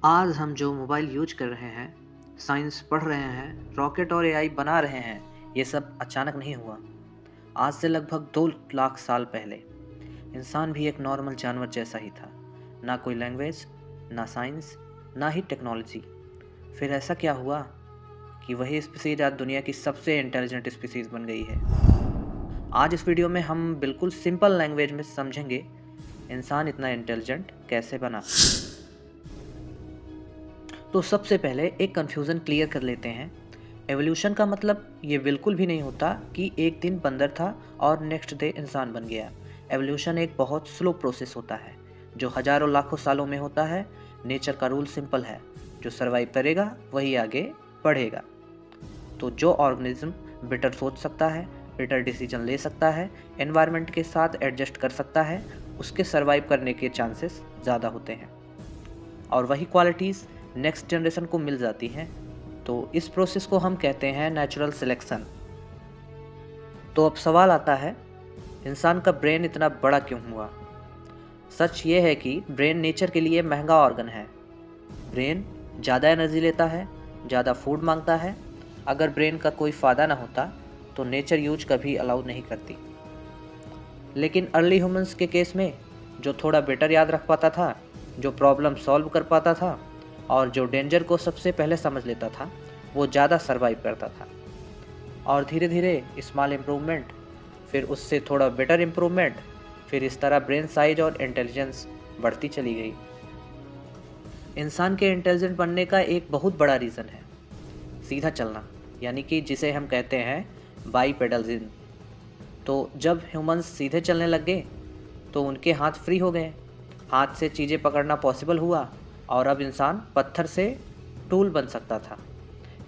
आज हम जो मोबाइल यूज कर रहे हैं, साइंस पढ़ रहे हैं, रॉकेट और एआई बना रहे हैं, ये सब अचानक नहीं हुआ। आज से लगभग 2 लाख साल पहले इंसान भी एक नॉर्मल जानवर जैसा ही था। ना कोई लैंग्वेज, ना साइंस, ना ही टेक्नोलॉजी। फिर ऐसा क्या हुआ कि वही स्पीसीज आज दुनिया की सबसे इंटेलिजेंट स्पीसीज बन गई है। आज इस वीडियो में हम बिल्कुल सिंपल लैंग्वेज में समझेंगे इंसान इतना इंटेलिजेंट कैसे बना। तो सबसे पहले एक कन्फ्यूज़न क्लियर कर लेते हैं। एवोल्यूशन का मतलब ये बिल्कुल भी नहीं होता कि एक दिन बंदर था और नेक्स्ट डे इंसान बन गया। एवोल्यूशन एक बहुत स्लो प्रोसेस होता है जो हजारों लाखों सालों में होता है। नेचर का रूल सिंपल है, जो सर्वाइव करेगा वही आगे बढ़ेगा। तो जो ऑर्गेनिज्म बेटर सोच सकता है, बेटर डिसीजन ले सकता है, एनवायरनमेंट के साथ एडजस्ट कर सकता है, उसके सर्वाइव करने के चांसेस ज़्यादा होते हैं और वही क्वालिटीज़ नेक्स्ट जनरेशन को मिल जाती हैं। तो इस प्रोसेस को हम कहते हैं नेचुरल सिलेक्शन। तो अब सवाल आता है, इंसान का ब्रेन इतना बड़ा क्यों हुआ? सच ये है कि ब्रेन नेचर के लिए महंगा ऑर्गन है। ब्रेन ज़्यादा एनर्जी लेता है, ज़्यादा फूड मांगता है। अगर ब्रेन का कोई फ़ायदा ना होता तो नेचर यूज कभी अलाउ नहीं करती। लेकिन अर्ली ह्यूमंस के केस में जो थोड़ा बेटर याद रख पाता था, जो प्रॉब्लम सॉल्व कर पाता था और जो डेंजर को सबसे पहले समझ लेता था, वो ज़्यादा सर्वाइव करता था। और धीरे धीरे स्मॉल इम्प्रूवमेंट, फिर उससे थोड़ा बेटर इम्प्रूवमेंट, फिर इस तरह ब्रेन साइज और इंटेलिजेंस बढ़ती चली गई। इंसान के इंटेलिजेंट बनने का एक बहुत बड़ा रीज़न है सीधा चलना, यानी कि जिसे हम कहते हैं बाईपेडलिज्म। तो जब ह्यूमंस सीधे चलने लग गए तो उनके हाथ फ्री हो गए, हाथ से चीज़ें पकड़ना पॉसिबल हुआ और अब इंसान पत्थर से टूल बन सकता था,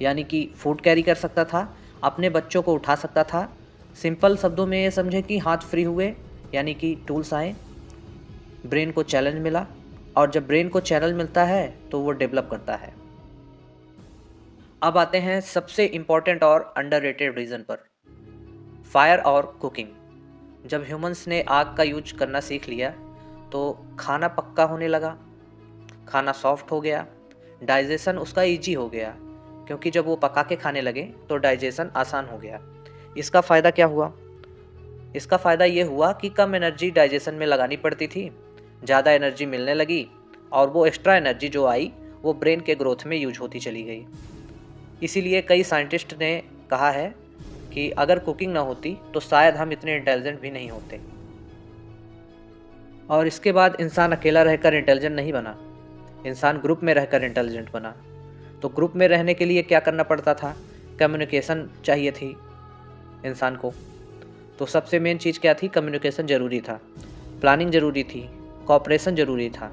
यानी कि फूड कैरी कर सकता था, अपने बच्चों को उठा सकता था। सिंपल शब्दों में ये समझें कि हाथ फ्री हुए, यानी कि टूल्स आए, ब्रेन को चैलेंज मिला और जब ब्रेन को चैलेंज मिलता है तो वो डेवलप करता है। अब आते हैं सबसे इम्पॉर्टेंट और अंडररेटेड रीज़न पर, फायर और कुकिंग। जब ह्यूमंस ने आग का यूज करना सीख लिया तो खाना पक्का होने लगा, खाना सॉफ्ट हो गया, डाइजेशन उसका इजी हो गया, क्योंकि जब वो पका के खाने लगे तो डाइजेशन आसान हो गया। इसका फ़ायदा क्या हुआ? इसका फ़ायदा ये हुआ कि कम एनर्जी डाइजेशन में लगानी पड़ती थी, ज़्यादा एनर्जी मिलने लगी और वो एक्स्ट्रा एनर्जी जो आई वो ब्रेन के ग्रोथ में यूज होती चली गई। इसीलिए कई साइंटिस्ट ने कहा है कि अगर कुकिंग ना होती तो शायद हम इतने इंटेलिजेंट भी नहीं होते। और इसके बाद इंसान अकेला रहकर इंटेलिजेंट नहीं बना, इंसान ग्रुप में रहकर इंटेलिजेंट बना। तो ग्रुप में रहने के लिए क्या करना पड़ता था? कम्युनिकेशन चाहिए थी इंसान को। तो सबसे मेन चीज़ क्या थी? कम्युनिकेशन ज़रूरी था, प्लानिंग ज़रूरी थी, कोऑपरेशन ज़रूरी था।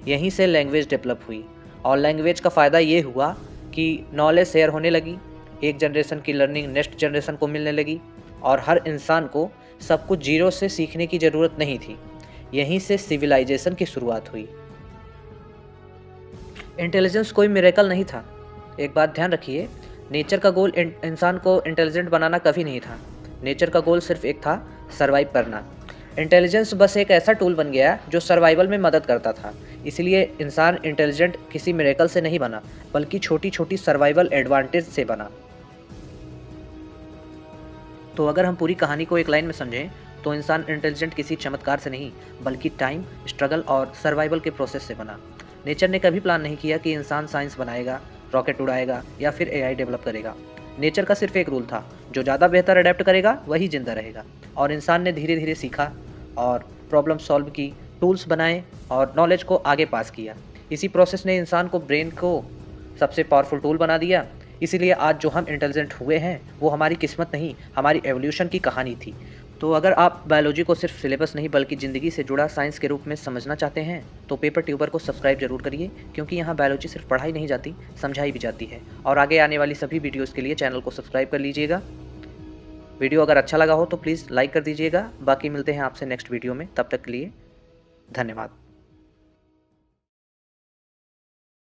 यहीं से लैंग्वेज डेवलप हुई और लैंग्वेज का फ़ायदा ये हुआ कि नॉलेज शेयर होने लगी, एक जनरेशन की लर्निंग नेक्स्ट जनरेशन को मिलने लगी और हर इंसान को सब कुछ जीरो से सीखने की ज़रूरत नहीं थी। यहीं से सिविलाइजेशन की शुरुआत हुई। इंटेलिजेंस कोई मिरेकल नहीं था। एक बात ध्यान रखिए, नेचर का गोल इंसान को इंटेलिजेंट बनाना कभी नहीं था। नेचर का गोल सिर्फ एक था, सर्वाइव करना। इंटेलिजेंस बस एक ऐसा टूल बन गया जो सर्वाइवल में मदद करता था। इसलिए इंसान इंटेलिजेंट किसी मिरेकल से नहीं बना, बल्कि छोटी छोटी सर्वाइवल एडवांटेज से बना। तो अगर हम पूरी कहानी को एक लाइन में समझें तो इंसान इंटेलिजेंट किसी चमत्कार से नहीं, बल्कि टाइम, स्ट्रगल और सर्वाइवल के प्रोसेस से बना। नेचर ने कभी प्लान नहीं किया कि इंसान साइंस बनाएगा, रॉकेट उड़ाएगा या फिर एआई डेवलप करेगा। नेचर का सिर्फ एक रूल था, जो ज़्यादा बेहतर अडेप्ट करेगा वही जिंदा रहेगा। और इंसान ने धीरे धीरे सीखा और प्रॉब्लम सॉल्व की, टूल्स बनाए और नॉलेज को आगे पास किया। इसी प्रोसेस ने इंसान को ब्रेन को सबसे पावरफुल टूल बना दिया। इसीलिए आज जो हम इंटेलिजेंट हुए हैं वो हमारी किस्मत नहीं, हमारी एवोल्यूशन की कहानी थी। तो अगर आप बायोलॉजी को सिर्फ सिलेबस नहीं बल्कि ज़िंदगी से जुड़ा साइंस के रूप में समझना चाहते हैं तो पेपर ट्यूबर को सब्सक्राइब जरूर करिए, क्योंकि यहाँ बायोलॉजी सिर्फ पढ़ाई नहीं जाती, समझाई भी जाती है। और आगे आने वाली सभी वीडियोज़ के लिए चैनल को सब्सक्राइब कर लीजिएगा। वीडियो अगर अच्छा लगा हो तो प्लीज़ लाइक कर दीजिएगा। बाकी मिलते हैं आपसे नेक्स्ट वीडियो में, तब तक के लिए धन्यवाद।